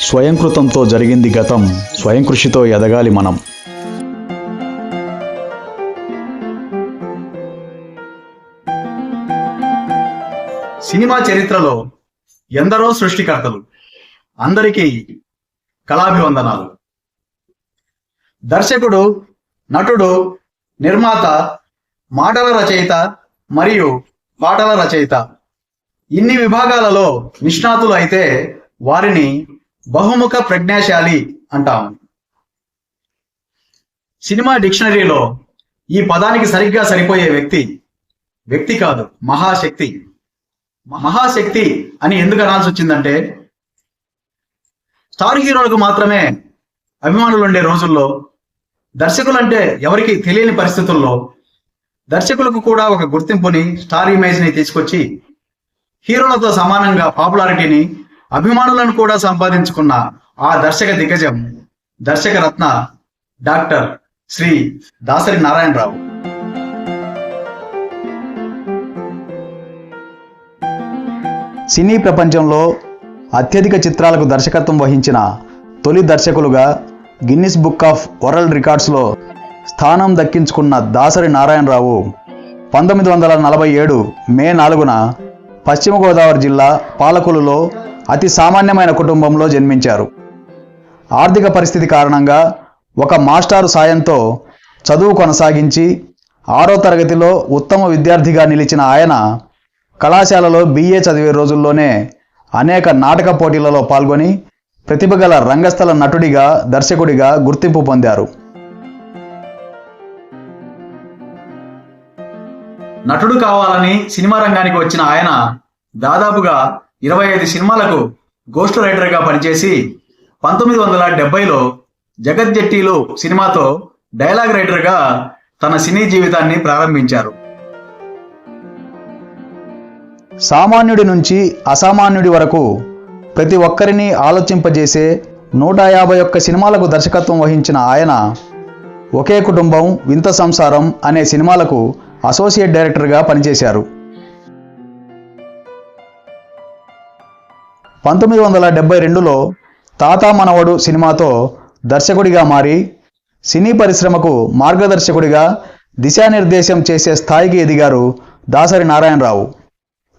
స్వయంకృతంతో జరిగింది గతం, స్వయం కృషితో ఎదగాలి మనం. సినిమా చరిత్రలో ఎందరో సృష్టికర్తలు, అందరికీ కళాభివందనాలు. దర్శకుడు, నటుడు, నిర్మాత, మాటల రచయిత మరియు పాటల రచయిత ఇన్ని విభాగాలలో నిష్ణాతులు అయితే వారిని బహుముఖ ప్రజ్ఞాశాలి అంటాము. సినిమా డిక్షనరీలో ఈ పదానికి సరిగ్గా సరిపోయే వ్యక్తి కాదు, మహాశక్తి. మహాశక్తి అని ఎందుకు అనాల్సి వచ్చిందంటే, స్టార్ హీరోలకు మాత్రమే అభిమానులు ఉండే రోజుల్లో, దర్శకులంటే ఎవరికి తెలియని పరిస్థితుల్లో దర్శకులకు కూడా ఒక గుర్తింపుని, స్టార్ ఇమేజ్ని తీసుకొచ్చి హీరోలతో సమానంగా పాపులారిటీని, అభిమానులను కూడా సంపాదించుకున్న ఆ దర్శక దిగ్గజం, దర్శక రత్న డాక్టర్ శ్రీ దాసరి నారాయణరావు. సినీ ప్రపంచంలో అత్యధిక చిత్రాలకు దర్శకత్వం వహించిన తొలి దర్శకులుగా గిన్నిస్ బుక్ ఆఫ్ వరల్డ్ రికార్డ్స్లో స్థానం దక్కించుకున్న దాసరి నారాయణరావు 1947 మే 4న పశ్చిమ గోదావరి జిల్లా పాలకొలులో అతి సామాన్యమైన కుటుంబంలో జన్మించారు. ఆర్థిక పరిస్థితి కారణంగా ఒక మాస్టారు సాయంతో చదువు కొనసాగించి 6వ తరగతిలో ఉత్తమ విద్యార్థిగా నిలిచిన ఆయన కళాశాలలో BA చదివే రోజుల్లోనే అనేక నాటక పోటీలలో పాల్గొని ప్రతిభగల రంగస్థల నటుడిగా, దర్శకుడిగా గుర్తింపు పొందారు. నటుడు కావాలని సినిమా రంగానికి వచ్చిన ఆయన దాదాపుగా 25 సినిమాలకు గోస్ట్ రైటర్గా పనిచేసి 1970లో జగజ్జెట్టీలు సినిమాతో డైలాగ్ రైటర్గా తన సినీ జీవితాన్ని ప్రారంభించారు. సామాన్యుడి నుంచి అసామాన్యుడి వరకు ప్రతి ఒక్కరిని ఆలోచింపజేసే 151 సినిమాలకు దర్శకత్వం వహించిన ఆయన ఒకే కుటుంబం, వింత సంసారం అనే సినిమాలకు అసోసియేట్ డైరెక్టర్గా పనిచేశారు. 1972లో తాతా మనవడు సినిమాతో దర్శకుడిగా మారి సినీ పరిశ్రమకు మార్గదర్శకుడిగా దిశానిర్దేశం చేసే స్థాయికి ఎదిగారు దాసరి నారాయణరావు.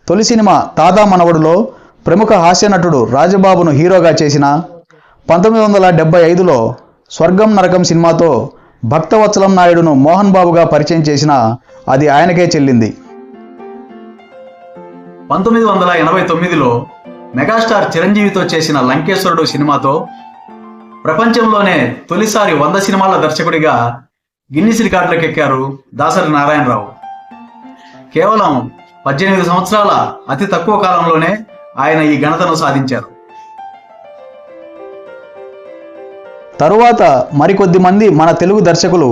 తొలి సినిమా తాతా మనవడులో ప్రముఖ హాస్య నటుడు రాజబాబును హీరోగా చేసిన 1975లో స్వర్గం నరకం సినిమాతో భక్తవత్సలం నాయుడును మోహన్ బాబుగా పరిచయం చేసిన అది ఆయనకే చెల్లింది. 1989లో మెగాస్టార్ చిరంజీవితో చేసిన లంకేశ్వరుడు సినిమాతో ప్రపంచంలోనే తొలిసారి 100 సినిమాల దర్శకుడిగా గిన్నిస్ రికార్డులకు ఎక్కారు దాసరి నారాయణరావు. కేవలం 18 సంవత్సరాల అతి తక్కువ కాలంలోనే ఆయన ఈ ఘనతను సాధించారు. తరువాత మరికొద్ది మంది మన తెలుగు దర్శకులు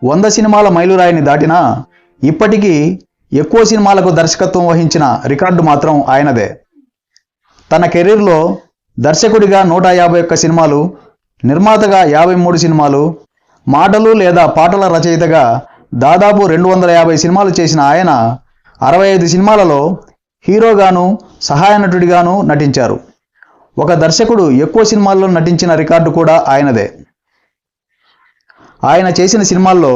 100 సినిమాల మైలురాయిని దాటినా ఇప్పటికీ ఎక్కువ సినిమాలకు దర్శకత్వం వహించిన రికార్డు మాత్రం ఆయనదే. తన కెరీర్లో దర్శకుడిగా 151 సినిమాలు, నిర్మాతగా 53 సినిమాలు, మాటలు లేదా పాటల రచయితగా దాదాపు 250 సినిమాలు చేసిన ఆయన 65 సినిమాలలో హీరోగాను, సహాయ నటుడిగాను నటించారు. ఒక దర్శకుడు ఎక్కువ సినిమాల్లో నటించిన రికార్డు కూడా ఆయనదే. ఆయన చేసిన సినిమాల్లో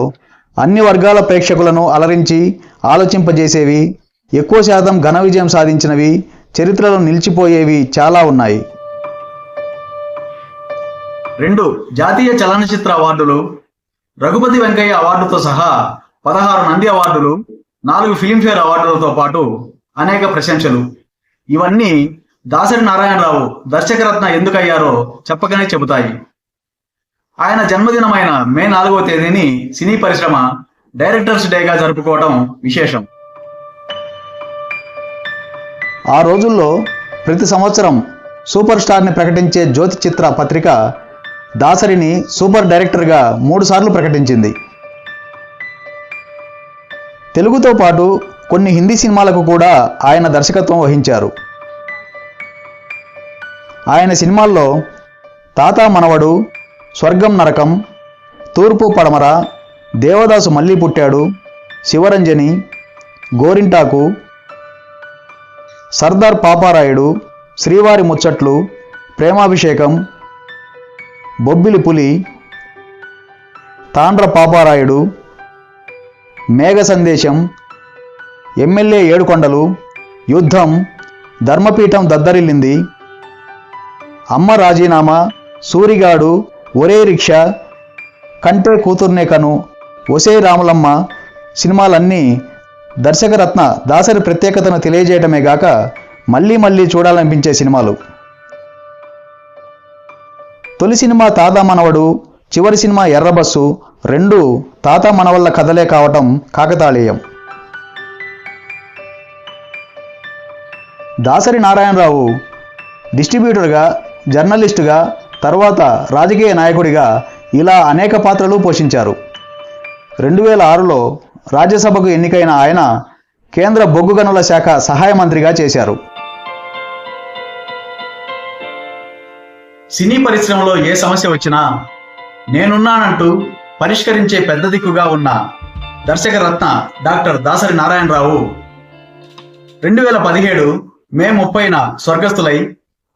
అన్ని వర్గాల ప్రేక్షకులను అలరించి ఆలోచింపజేసేవి, ఎక్కువ శాతం ఘన విజయం సాధించినవి, చరిత్రలో నిలిచిపోయేవి చాలా ఉన్నాయి. 2 జాతీయ చలనచిత్ర అవార్డులు, రఘుపతి వెంకయ్య అవార్డుతో సహా 16 నంది అవార్డులు, 4 ఫిలింఫేర్ అవార్డులతో పాటు అనేక ప్రశంసలు. ఇవన్నీ దాసరి నారాయణరావు దర్శకరత్న ఎందుకయ్యారో చెప్పకనే చెబుతాయి. ఆయన జన్మదినమైన మే 4వ తేదీని సినీ పరిశ్రమ డైరెక్టర్స్ డేగా జరుపుకోవడం విశేషం. ఆ రోజుల్లో ప్రతి సంవత్సరం సూపర్ స్టార్ని ప్రకటించే జ్యోతి చిత్ర పత్రిక దాసరిని సూపర్ డైరెక్టర్గా 3 సార్లు ప్రకటించింది. తెలుగుతో పాటు కొన్ని హిందీ సినిమాలకు కూడా ఆయన దర్శకత్వం వహించారు. ఆయన సినిమాల్లో తాతా మనవడు, స్వర్గం నరకం, తూర్పు పడమర, దేవదాసు మళ్ళీ పుట్టాడు, శివరంజని, గోరింటాకు, సర్దార్ పాపారాయుడు, శ్రీవారి ముచ్చట్లు, ప్రేమాభిషేకం, బొబ్బిలి పులి, తాండ్ర పాపారాయుడు, మేఘ సందేశం, ఎమ్మెల్యే ఏడుకొండలు, యుద్ధం, ధర్మపీఠం దద్దరిల్లింది, అమ్మ రాజీనామా, సూరిగాడు, ఒరే రిక్షా, కంటే కూతుర్నే కను, ఒసే రాములమ్మ సినిమాలన్నీ దర్శకరత్న దాసరి ప్రత్యేకతను తెలియజేయటమే గాక మళ్ళీ మళ్ళీ చూడాలనిపించే సినిమాలు. తొలి సినిమా తాత మనవడు, చివరి సినిమా ఎర్రబస్సు రెండు తాత మనవళ్ళ కథలే కావటం కాకతాళీయం. దాసరి నారాయణరావు డిస్ట్రిబ్యూటర్గా, జర్నలిస్టుగా, తర్వాత రాజకీయ నాయకుడిగా ఇలా అనేక పాత్రలు పోషించారు. 2006లో రాజ్యసభకు ఎన్నికైన ఆయన కేంద్ర బొగ్గు గనుల శాఖ సహాయ మంత్రిగా చేశారు. సినీ పరిశ్రమలో ఏ సమస్య వచ్చినా నేనున్నానంటూ పరిష్కరించే పెద్ద దిక్కుగా ఉన్న దర్శకరత్న డాక్టర్ దాసరి నారాయణరావు 2017 మే 30న స్వర్గస్థులై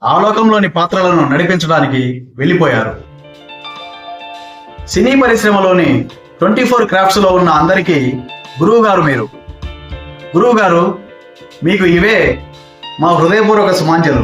ఆలోకంలోని పాత్రలను నడిపించడానికి వెళ్ళిపోయారు. సినీ పరిశ్రమలోని 24 క్రాఫ్ట్స్లో ఉన్న అందరికీ గురువు గారు మీరు. గురువు గారు, మీకు ఇవే మా హృదయపూర్వక సుమాంజలు.